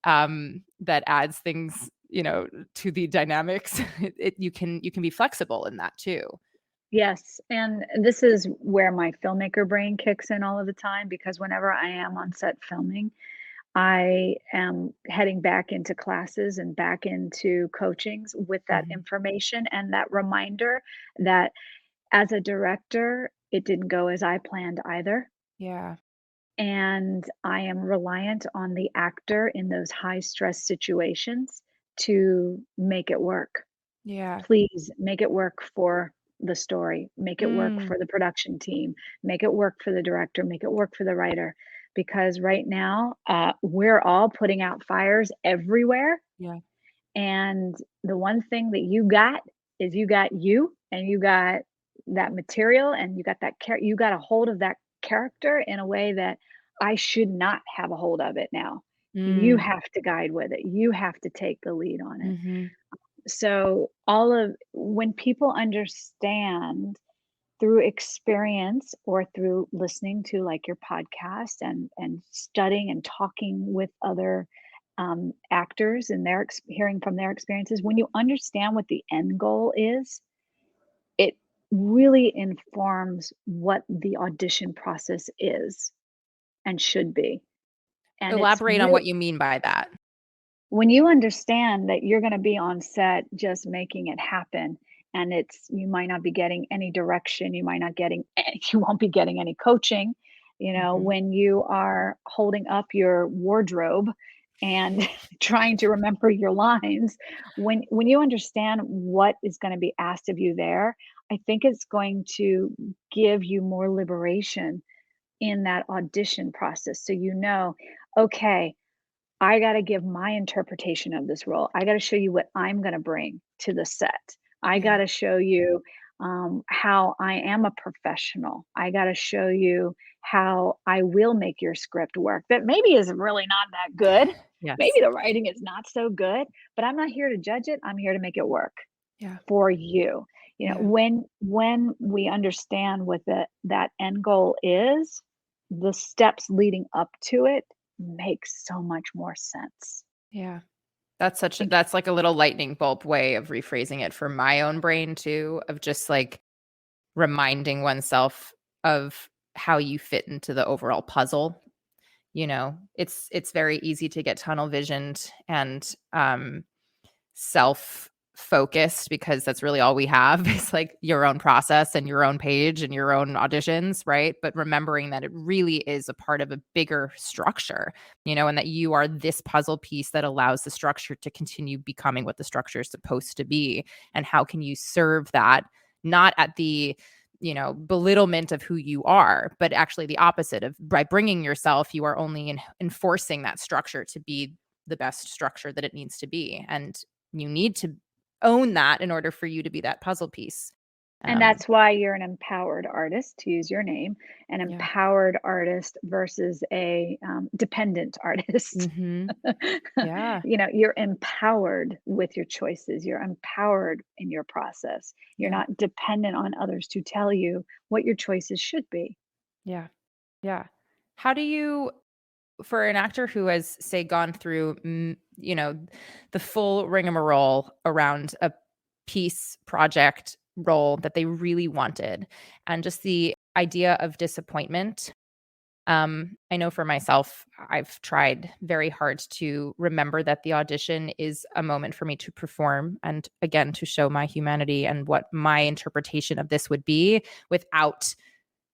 that adds things, to the dynamics, you can be flexible in that too. Yes, and this is where my filmmaker brain kicks in all of the time because whenever I am on set filming, I am heading back into classes and back into coachings with that Mhm. information and that reminder that as a director, it didn't go as I planned either. Yeah. And I am reliant on the actor in those high stress situations to make it work. Yeah. Please make it work for the story, make it work Mm. for the production team, make it work for the director, make it work for the writer. Because right now, we're all putting out fires everywhere. Yeah. And the one thing that you got is you got you and you got that material and you got you got a hold of that character in a way that I should not have a hold of it now. You Mm. have to guide with it. You have to take the lead on it. Mhm. So all of when people understand through experience or through listening to like your podcast and studying and talking with other actors and hearing from their experiences, when you understand what the end goal is, it really informs what the audition process is and should be. And it's Elaborate on really what you mean by that. when you understand that you're gonna be on set just making it happen, and you might not be getting any direction, you might not getting you won't be getting any coaching, Mhm. when you are holding up your wardrobe and trying to remember your lines, when you understand what is gonna be asked of you there, I think it's going to give you more liberation in that audition process, so "Okay, I gotta give my interpretation of this role. I gotta show you what I'm gonna bring to the set. I Yeah. gotta show you how I am a professional. I gotta show you how I will make your script work. That maybe is really not that good. Maybe Yes. the writing is not so good, but I'm not here to judge it. I'm here to make it work Yeah. for you. Yeah. When we understand what that end goal is, the steps leading up to it makes so much more sense. Yeah. Think That's like a little lightning bulb way of rephrasing it for my own brain too, of just like reminding oneself of how you fit into the overall puzzle. It's very easy to get tunnel visioned and self focused because that's really all we have is like your own process and your own page and your own auditions, right? But remembering that it really is a part of a bigger structure, and that you are this puzzle piece that allows the structure to continue becoming what the structure is supposed to be. And how can you serve that, not at the belittlement of who you are, but actually the opposite of, by bringing yourself, you are only enforcing that structure to be the best structure that it needs to be. And you need to own that in order for you to be that puzzle piece. And that's why you're an empowered artist, to use your name, an Yeah. empowered artist versus a dependent artist. Mm-hmm. Yeah. You're empowered with your choices. You're empowered in your process. You're not dependent on others to tell you what your choices should be. Yeah. Yeah. How do you, for an actor who has, say, gone through, the full rigmarole around a piece, project, role that they really wanted, and just the idea of disappointment. I know for myself, I've tried very hard to remember that the audition is a moment for me to perform and, again, to show my humanity and what my interpretation of this would be without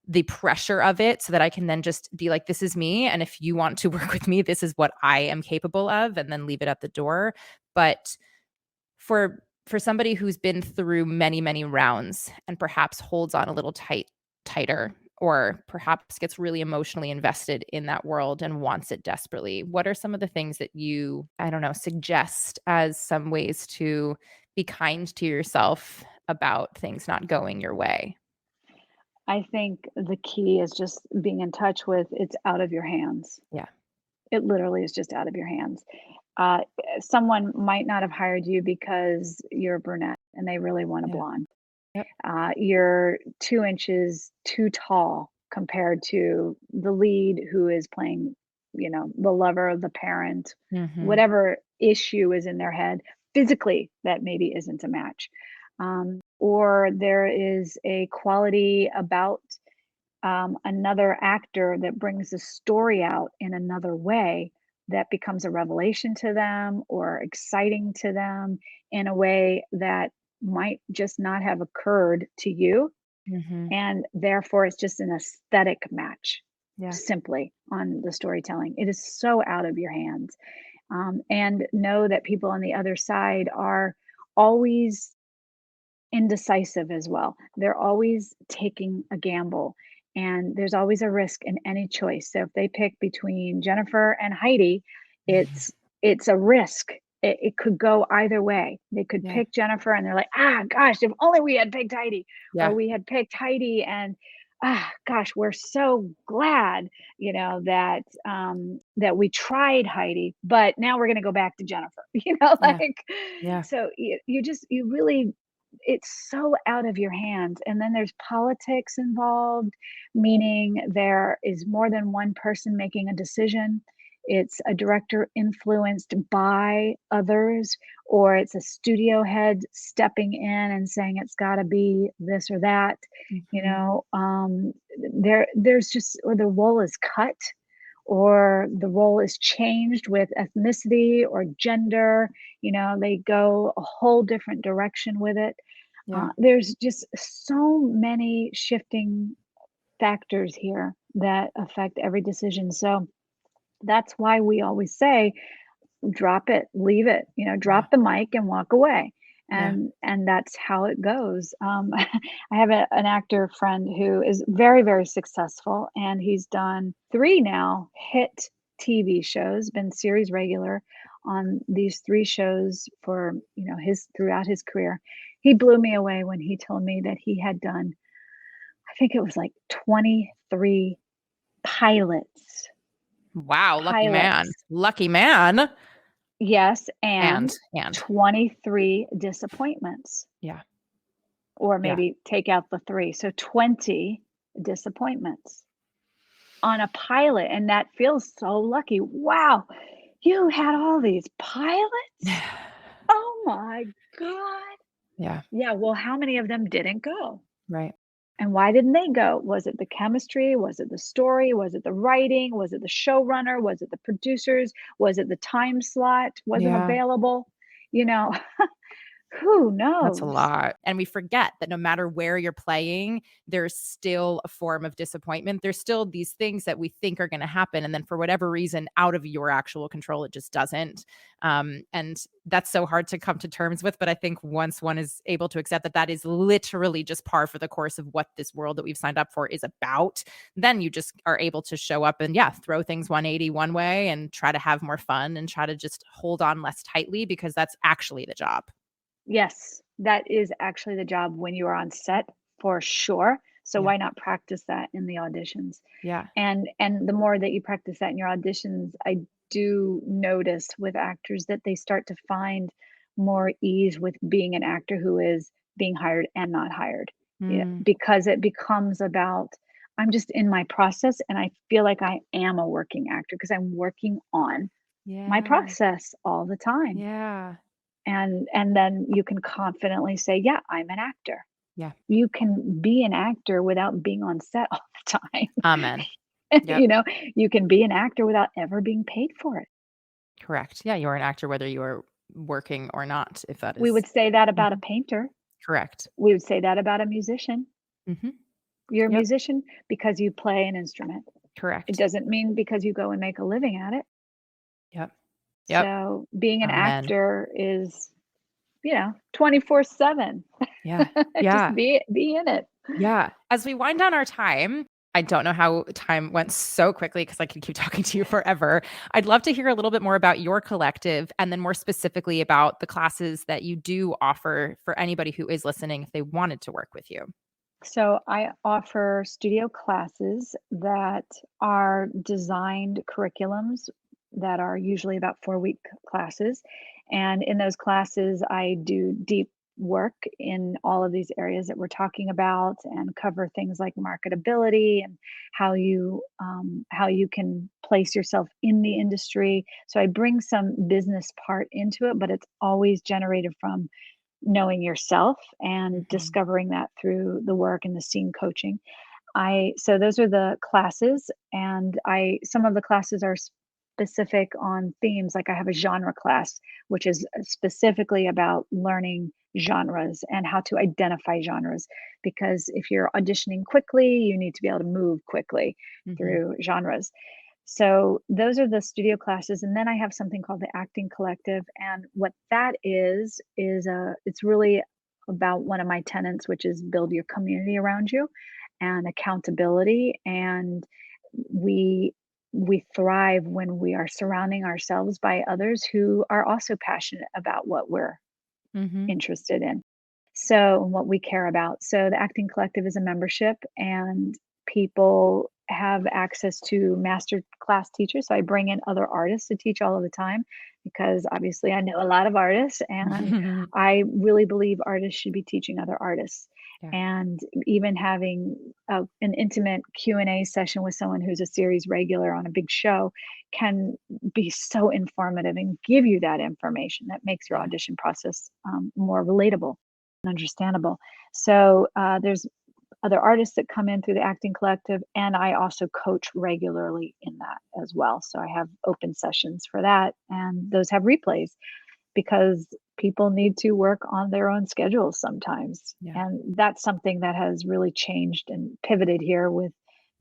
the pressure of it, so that I can then just be like, this is me. And if you want to work with me, this is what I am capable of, and then leave it at the door. But for somebody who's been through many, many rounds and perhaps holds on a little tighter, or perhaps gets really emotionally invested in that world and wants it desperately, what are some of the things that you, I don't know, suggest as some ways to be kind to yourself about things not going your way? I think the key is just being in touch with it's out of your hands. Yeah. It literally is just out of your hands. Uh, Someone might not have hired you because you're a brunette and they really want a Yeah. blonde. Yep. You're 2 inches too tall compared to the lead who is playing, the lover, the parent, Mm-hmm. whatever issue is in their head physically that maybe isn't a match. Or there is a quality about another actor that brings the story out in another way that becomes a revelation to them or exciting to them in a way that might just not have occurred to you. Mm-hmm. And therefore, it's just an aesthetic match Yeah. simply on the storytelling. It is so out of your hands. And know that people on the other side are always indecisive as well. They're always taking a gamble, and there's always a risk in any choice. So if they pick between Jennifer and Heidi, it's a risk. It could go either way. They could Yeah. pick Jennifer and they're like, ah, gosh, if only we had picked Heidi, Yeah. or we had picked Heidi and gosh, we're so glad, that we tried Heidi, but now we're going to go back to Jennifer, Yeah. like, Yeah. so you really, it's so out of your hands. And then there's politics involved, meaning there is more than one person making a decision. It's a director influenced by others, or it's a studio head stepping in and saying it's got to be this or that. Mm-hmm. There's just, or the role is cut, or the role is changed with ethnicity or gender. They go a whole different direction with it. Yeah. There's just so many shifting factors here that affect every decision. So that's why we always say, drop it, leave it, Yeah. drop the mic and walk away. Yeah. And that's how it goes. I have an actor friend who is very, very successful, and he's done 3 now hit TV shows, been series regular on these 3 shows for, his throughout his career. He blew me away when he told me that he had done, I think it was like 23 pilots. Wow. Lucky man. Pilots. Lucky man. Yes, And and and 23 disappointments, yeah. or Yeah. maybe take out the 3, so 20 disappointments on a pilot, and that feels so lucky. Wow, you had all these pilots? Oh my god. Yeah. Yeah, well, how many of them didn't go? Right. And why didn't they go? Was it the chemistry? Was it the story? Was it the writing? Was it the showrunner? Was it the producers? Was it the time slot wasn't Yeah. available? You know, Who That's a knows? lot. And we forget that no matter where you're playing, there's still a form of disappointment. There's still these things that we think are going to happen. And then for whatever reason, out of your actual control, it just doesn't. And that's so hard to come to terms with. But I think once one is able to accept that that is literally just par for the course of what this world that we've signed up for is about, then you just are able to show up and, yeah, throw things 180 one way and try to have more fun and try to just hold on less tightly because that's actually the job. Yes, that is actually the job when you are on set for sure. So Yeah. why not practice that in the auditions? Yeah. And the more that you practice that in your auditions, I do notice with actors that they start to find more ease with being an actor who is being hired and not hired. Yeah, Mm, because it becomes about I'm just in my process and I feel like I am a working actor because I'm working on my yeah. process all the time. Yeah. And then you can confidently say, "Yeah, I'm an actor." Yeah. You can be an actor without being on set all the Amen. time. Yep. You can be an actor without ever being paid for it. Correct. Yeah, you're an actor whether you are working or not, if that We is would say that about a Mhm. painter. Correct. We would say that about a musician. Mhm. You're a Yep. musician because you play an instrument. It Correct. doesn't mean because you go and make a living at it. Yep. Yep. So, being an Amen. actor is, 24/7. Yeah. Just Yeah. be in it. Yeah. As we wind down our time, I don't know how time went so quickly because I could keep talking to you forever. I'd love to hear a little bit more about your collective and then more specifically about the classes that you do offer for anybody who is listening if they wanted to work with you. So I offer studio classes that are designed curriculums that are usually about 4-week classes. And in those classes, I do deep work in all of these areas that we're talking about and cover things like marketability and how you can place yourself in the industry. So I bring some business part into it, but it's always generated from knowing yourself and Mhm. discovering that through the work and the scene coaching. I so those are the classes and I some of the classes are specific on themes like I have a genre class which is specifically about learning genres and how to identify genres because if you're auditioning quickly you need to be able to move quickly Mhm. through genres. So those are the studio classes, and then I have something called the Acting Collective, and what that is it's really about one of my tenets, which is build your community around you and accountability. And we we thrive when we are surrounding ourselves by others who are also passionate about what we're Mhm. interested in. So, what we care about. So, the Acting Collective is a membership, and people have access to master class teachers. So, I bring in other artists to teach all of the time because obviously I know a lot of artists, and I really believe artists should be teaching other artists. Yeah. And even having an intimate Q&A session with someone who's a series regular on a big show can be so informative and give you that information that makes your Yeah. audition process more relatable and understandable. So there's other artists that come in through the Acting Collective, and I also coach regularly in that as well. So I have open sessions for that, and those have replays because people need to work on their own schedules sometimes. Yeah. And that's something that has really changed and pivoted here with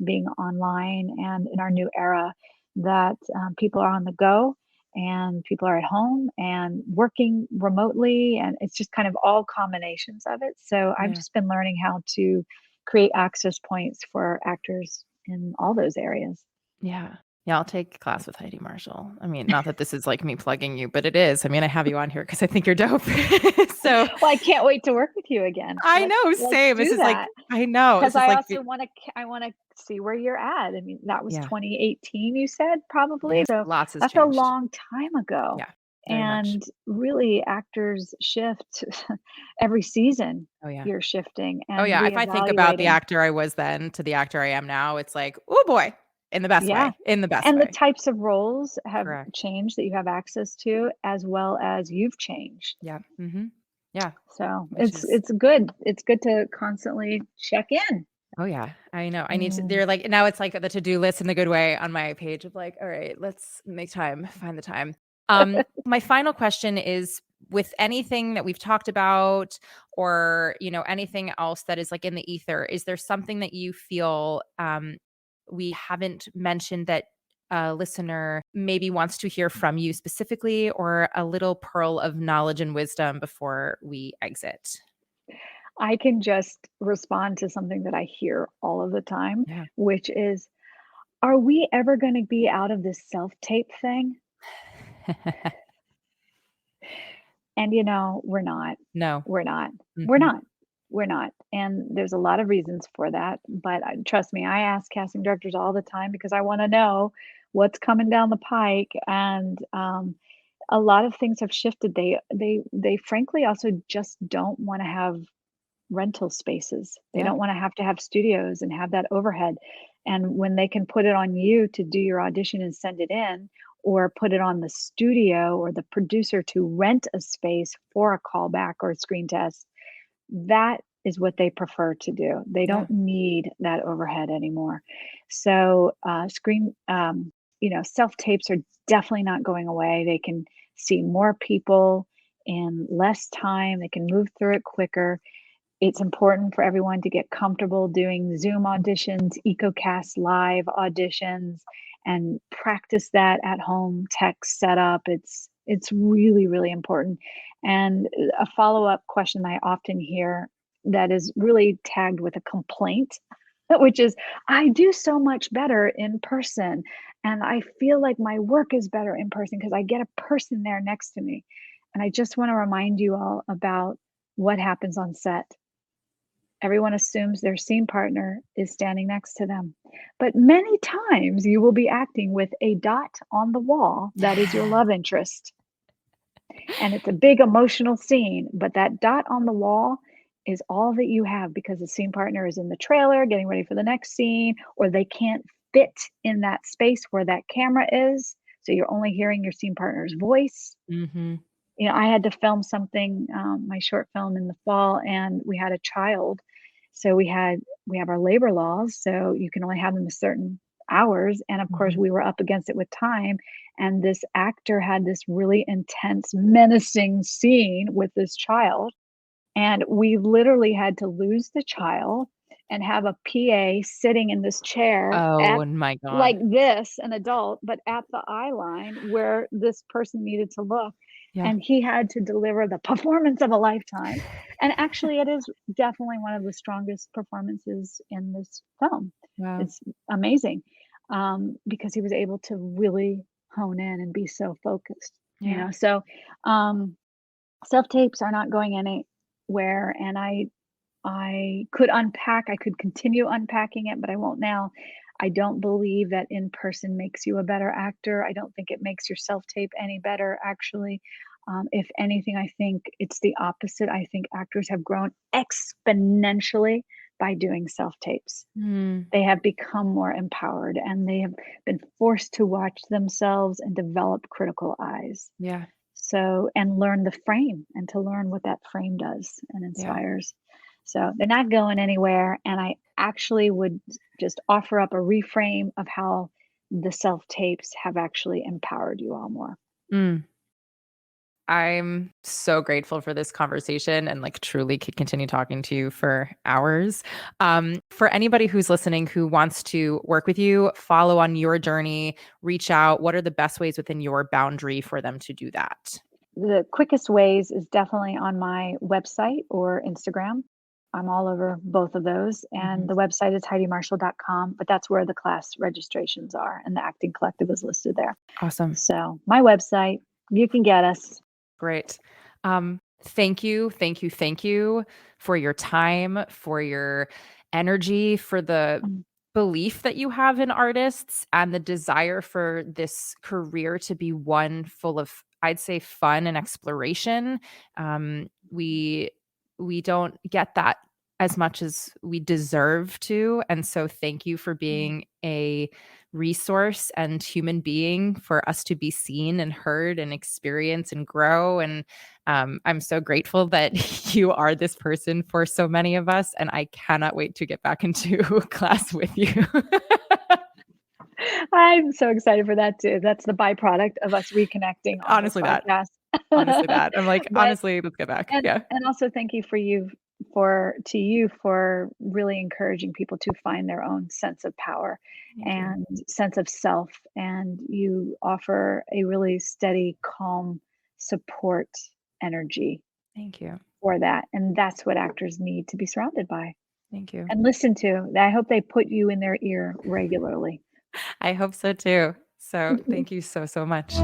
being online and in our new era that people are on the go and people are at home and working remotely. And it's just kind of all combinations of it. So I've Yeah. just been learning how to create access points for actors in all those areas. Yeah. Yeah, I'll take a class with Heidi Marshall. I mean, not that this is like me plugging you, but it is. I mean, I have you on here because I think you're dope. So Well, I can't wait to work with you again. I know, Let's same. This do is like that. I know. Because This is I like also wanna see where you're at. I mean, that was yeah. 2018, you said, probably? Yeah. So, Lots has that's a changed. long time ago, Yeah. Very much. and really, actors shift every season, Oh yeah. you're shifting Oh and yeah. If I think about the reevaluating. actor I was then to the actor I am now, it's like, oh boy, in the best Yeah, way. In the best and the way. types of roles have Correct. changed that you have access to, as well as you've changed. Yeah. Mhm. Yeah. So, Which it's is it's good. It's good to constantly check in. oh yeah, I know. I need to Mm. they're like now it's like the to-do list in the good way on my page of like, all right, let's make time, find the time. My final question is with anything that we've talked about, or, anything else that is like in the ether, is there something that you feel we haven't mentioned that a listener maybe wants to hear from you specifically, or a little pearl of knowledge and wisdom before we exit? I can just respond to something that I hear all of the time, Yeah. which is, are we ever going to be out of this self-tape thing? And we're not. No. We're not. We're Mhm. not. We're not. And there's a lot of reasons for that. But trust me, I ask casting directors all the time because I want to know what's coming down the pike. And a lot of things have shifted. They frankly also just don't want to have rental spaces. They Yeah. don't want to have studios and have that overhead. And when they can put it on you to do your audition and send it in, or put it on the studio or the producer to rent a space for a callback or a screen test, that is what they prefer to do. They Yeah. don't need that overhead anymore. So, self tapes are definitely not going away. They can see more people in less time, they can move through it quicker. It's important for everyone to get comfortable doing Zoom auditions, EcoCast live auditions, and practice that at home, tech setup. It's really, really important. And a follow-up question I often hear that is really tagged with a complaint, which is, I do so much better in person, and I feel like my work is better in person because I get a person there next to me. And I just want to remind you all about what happens on set. Everyone assumes their scene partner is standing next to them. But many times you will be acting with a dot on the wall that is your love interest. And it's a big emotional scene, but that dot on the wall is all that you have because the scene partner is in the trailer getting ready for the next scene, or they can't fit in that space where that camera is. So you're only hearing your scene partner's voice. Mhm. I had to film something, my short film in the fall, and we had a child. So we have our labor laws, so you can only have them a certain hours. And of course, Mhm. we were up against it with time. And this actor had this really intense, menacing scene with this child. And we literally had to lose the child and have a PA sitting in this chair Oh at my like god. this, an adult, but at the eye line where this person needed to look. Yeah. And he had to deliver the performance of a lifetime. And actually, it is definitely one of the strongest performances in this film. Wow. It's amazing because he was able to really hone in and be so focused. Yeah. So, um, self tapes are not going anywhere, and I could continue unpacking it, but I won't now. I don't believe that in person makes you a better actor. I don't think it makes your self tape any better, actually. If anything, I think it's the opposite. I think actors have grown exponentially by doing self tapes. Mm. They have become more empowered and they have been forced to watch themselves and develop critical eyes. Yeah. So, and learn the frame and to learn what that frame does and Yeah. inspires. So they're not going anywhere. And I actually would just offer up a reframe of how the self tapes have actually empowered you all more. Mm. I'm so grateful for this conversation, and like truly could continue talking to you for hours. For anybody who's listening who wants to work with you, follow on your journey, reach out, what are the best ways within your boundary for them to do that? The quickest ways is definitely on my website or Instagram. I'm all over both of those. Mhm. And the website is HeidiMarshall.com, but that's where the class registrations are and the acting collective is listed there. Awesome. So my website, you can get us. Great. Thank you, thank you, thank you for your time, for your energy, for the Um, belief that you have in artists, and the desire for this career to be one full of, I'd say, fun and exploration. We don't get that as much as we deserve to, and so thank you for yeah. being a resource and human being for us to be seen and heard and experience and grow. And I'm so grateful that you are this person for so many of us. And I cannot wait to get back into class with you. I'm so excited for that too. That's the byproduct of us reconnecting on this Honestly, that. podcast. honestly that. I'm like, But honestly, let's get back. and Yeah. and also thank you for really encouraging people to find their own sense of power Thank you. and sense of self, and you offer a really steady, calm support energy Thank you. for that, and that's what actors need to be surrounded by Thank you. and listen to. I hope they put you in their ear regularly. I hope so too. So thank you so, so much.